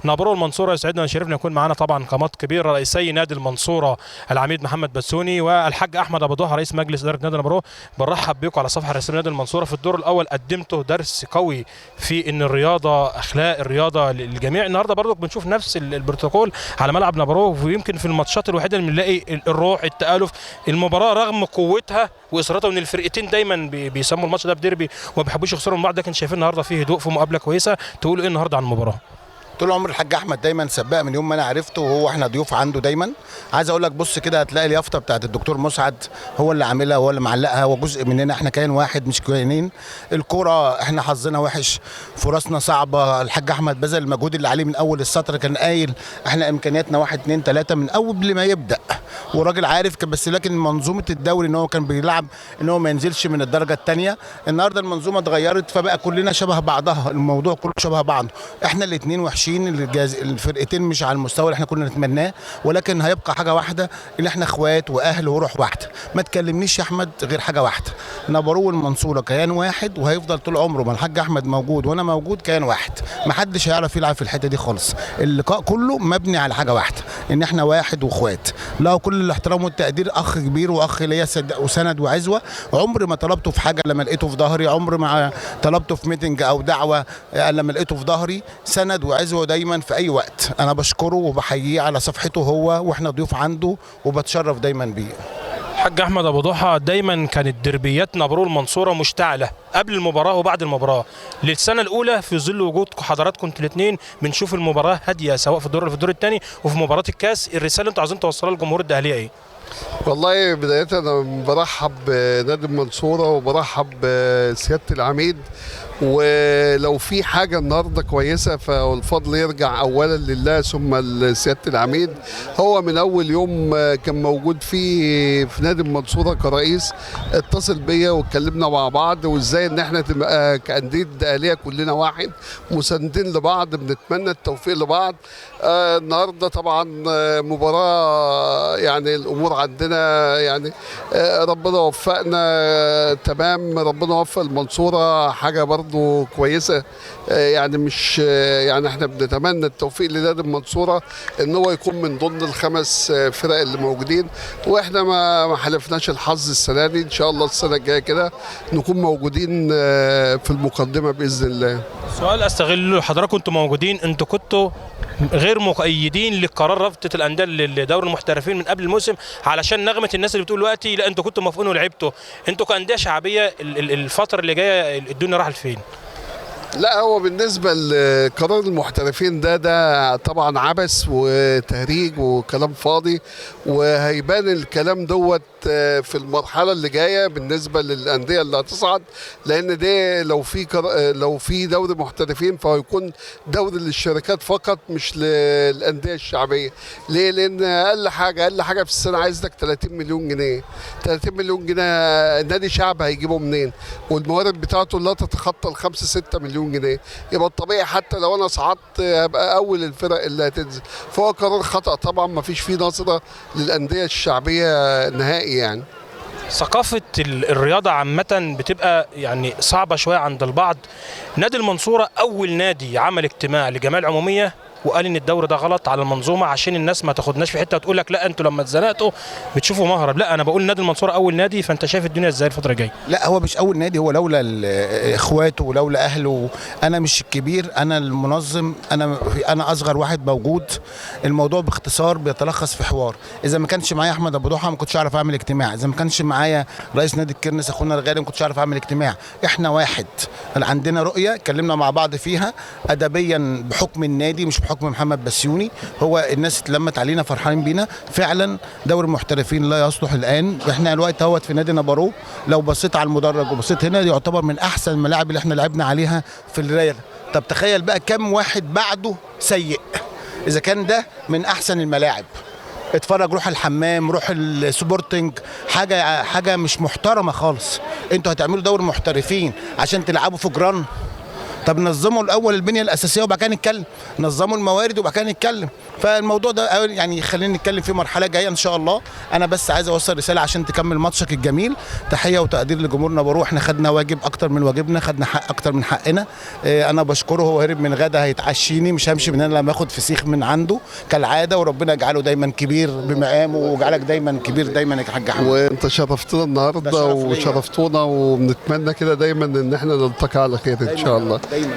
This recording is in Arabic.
نابورو المنصوره. يسعدنا ويشرفنا يكون معنا طبعا قامات كبيره، رئيسي نادي المنصوره العميد محمد بسوني والحاج احمد ابو ضحى رئيس مجلس اداره نادي نابورو. بنرحب بكم على صفحه رسميه نادي المنصوره. في الدور الاول قدمتوا درس قوي في ان الرياضه اخلاق الرياضه للجميع. النهارده برضك بنشوف نفس البروتوكول على ملعب نابورو، ويمكن في الماتشات الوحيده اللي بنلاقي الروح التالف. المباراه رغم قوتها واصرارها ان الفرقتين دايما بيسموا الماتش ده بديربي وما بيحبوش يخسروا من بعض، لكن شايفين النهارده فيه هدوء، في مقابله كويسه. تقولوا ايه النهارده عن المباراه؟ طول عمر الحاج احمد دايما سباق من يوم ما انا عرفته، وهو احنا ضيوف عنده دايما. عايز اقول لك بص كده هتلاقي اليافطه بتاعت الدكتور مسعد هو اللي عاملها، هو اللي معلقها، هو جزء مننا، احنا كيان واحد مش كيانين. الكوره احنا حظنا وحش، فرصنا صعبه. الحاج احمد بذل المجهود اللي عليه من اول السطر، كان قايل احنا امكانياتنا 1 2 3 من اول ما يبدا، وراجل عارف. بس لكن منظومه الدوري ان هو كان بيلعب ان هو ما ينزلش من الدرجه الثانيه. النهارده المنظومه اتغيرت، فبقى كلنا شبه بعضها، الموضوع كله شبه بعضه. احنا الاثنين وحشين، الفرقتين مش على المستوى اللي احنا كنا نتمناه، ولكن هيبقى حاجه واحده، ان احنا اخوات واهل وروح واحده. ما تكلمنيش يا احمد غير حاجه واحده، نابورو والمنصوره كيان واحد، وهيفضل طول عمره ما الحاج احمد موجود وانا موجود كيان واحد. ما حدش هيعرف يلعب في الحته دي خالص. اللقاء كله مبني على حاجه واحده، ان احنا واحد واخوات. له كل الاحترام والتقدير، اخ كبير واخ ليا وسند وعزوه. عمري ما طلبته في حاجه لما لقيته في ظهري، عمري ما طلبته في ميتنج او دعوه لما لقيته في ظهري. سند وعزوه دايما في اي وقت. انا بشكره وبحييه على صفحته هو، واحنا ضيوف عنده، وبتشرف دايما بيه. الحاج احمد ابو ضحى، دايما كانت دربيات نابورو المنصوره مشتعله قبل المباراه وبعد المباراه. للسنه الاولى في ظل وجود حضراتكم انتوا الاثنين بنشوف المباراه هاديه، سواء في الدور الثاني وفي مباراه الكاس. الرساله اللي انتوا عايزين توصلوها للجمهور الدهليه ايه؟ والله بداية أنا برحب بنادي المنصورة وبرحب بسيادة العميد، ولو في حاجة النهاردة كويسة فالفضل يرجع أولا لله ثم لسيادة العميد. هو من أول يوم كان موجود في نادي المنصورة كرئيس، اتصل بيا واتكلمنا مع بعض، وإزاي إن إحنا تبقى كأندية آلية كلنا واحد مساندين لبعض، بنتمنى التوفيق لبعض. النهاردة طبعا مباراة يعني الأمور عندنا يعني ربنا وفقنا تمام، ربنا وفق المنصورة، حاجة برضو كويسة. يعني مش يعني احنا بنتمنى التوفيق لنادي المنصورة ان هو يكون من ضمن الخمس فرق اللي موجودين، واحنا ما حلفناش الحظ السنة دي. ان شاء الله السنة الجاية كده نكون موجودين في المقدمة بإذن الله. سؤال استغل حضراتكم، انتوا موجودين، انتوا كنتوا غير مؤيدين لقرار رابطه الانديه لدوري المحترفين من قبل الموسم، علشان نغمه الناس اللي بتقول دلوقتي لا انتوا كنتوا موافقين ولعبتوا. انتوا كانديه شعبيه الفتره اللي جايه الدنيا راحت فين؟ لا، هو بالنسبة لقرار المحترفين ده طبعا عبث وتهريج وكلام فاضي، وهيبان الكلام دوت في المرحلة اللي جاية بالنسبة للأندية اللي هتصعد، لأن ده لو في دوري محترفين فهيكون دوري للشركات فقط مش للأندية الشعبية. ليه؟ لأن أقل حاجة في السنة عايز لك 30 مليون جنيه. 30 مليون جنيه نادي شعب هيجيبه منين؟ والموارد بتاعته لا تتخطى ال 5 6 مليون جنيه. يبقى الطبيعي حتى لو أنا صعدت هبقى أول الفرق اللي هتنزل. فهو قرار خطأ طبعا، ما فيش فيه نظرة للأندية الشعبية نهائي. يعني ثقافة الرياضة عامة بتبقى يعني صعبة شوية عند البعض. نادي المنصورة أول نادي عمل اجتماع لجمعية العمومية وقال ان الدوري ده غلط على المنظومه، عشان الناس ما تاخدناش في حته تقول لك لا انتوا لما اتزنقتوا بتشوفوا مهرب. لا، انا بقول نادي المنصوره اول نادي. فانت شايف الدنيا ازاي الفتره الجايه؟ لا، هو مش اول نادي، هو لولا اخواته ولولا اهله. انا مش الكبير، انا المنظم، انا اصغر واحد موجود. الموضوع باختصار بيتلخص في حوار. اذا ما كانش معايا احمد ابو ضحى ما كنتش اعرف اعمل اجتماع، اذا ما كانش معايا رئيس نادي الكرنس اخونا الغالي ما كنتش اعرف اعمل اجتماع. احنا واحد، عندنا رؤيه اتكلمنا مع بعض فيها ادبيا بحكم النادي مش بحكم محمد بسيوني. هو الناس اتلمت علينا فرحانين بينا فعلا. دوري المحترفين لا يصلح الان. احنا الوقت اهوت في نادي نابورو، لو بصيت على المدرج وبصيت هنا يعتبر من احسن الملاعب اللي احنا لعبنا عليها في الريال. طب تخيل بقى كم واحد بعده سيء، اذا كان ده من احسن الملاعب. اتفرج، روح الحمام، روح السبورتنج، حاجه مش محترمه خالص. انتوا هتعملوا دوري محترفين عشان تلعبوا في جران؟ طب نظموا الاول البنيه الاساسيه وبعد كده نتكلم، نظموا الموارد وبعد كده نتكلم. فالموضوع ده يعني خلينا نتكلم في مرحله جايه ان شاء الله. انا بس عايز اوصل رساله عشان تكمل ماتشك الجميل. تحيه وتقدير لجمهورنا برو، احنا خدنا واجب اكتر من واجبنا، خدنا حق اكتر من حقنا. انا بشكره، هو هرب من غدا هيتعشيني، مش همشي من هنا لما اخد فسيخ من عنده كالعاده. وربنا يجعله دايما كبير بمقامه ويجعلك دايما كبير دايما يا حاج احمد. وانت شرفتنا النهارده وشرفتونا، وبنتمنى كده دايما ان احنا نلتقي على خير ان شاء الله. دايما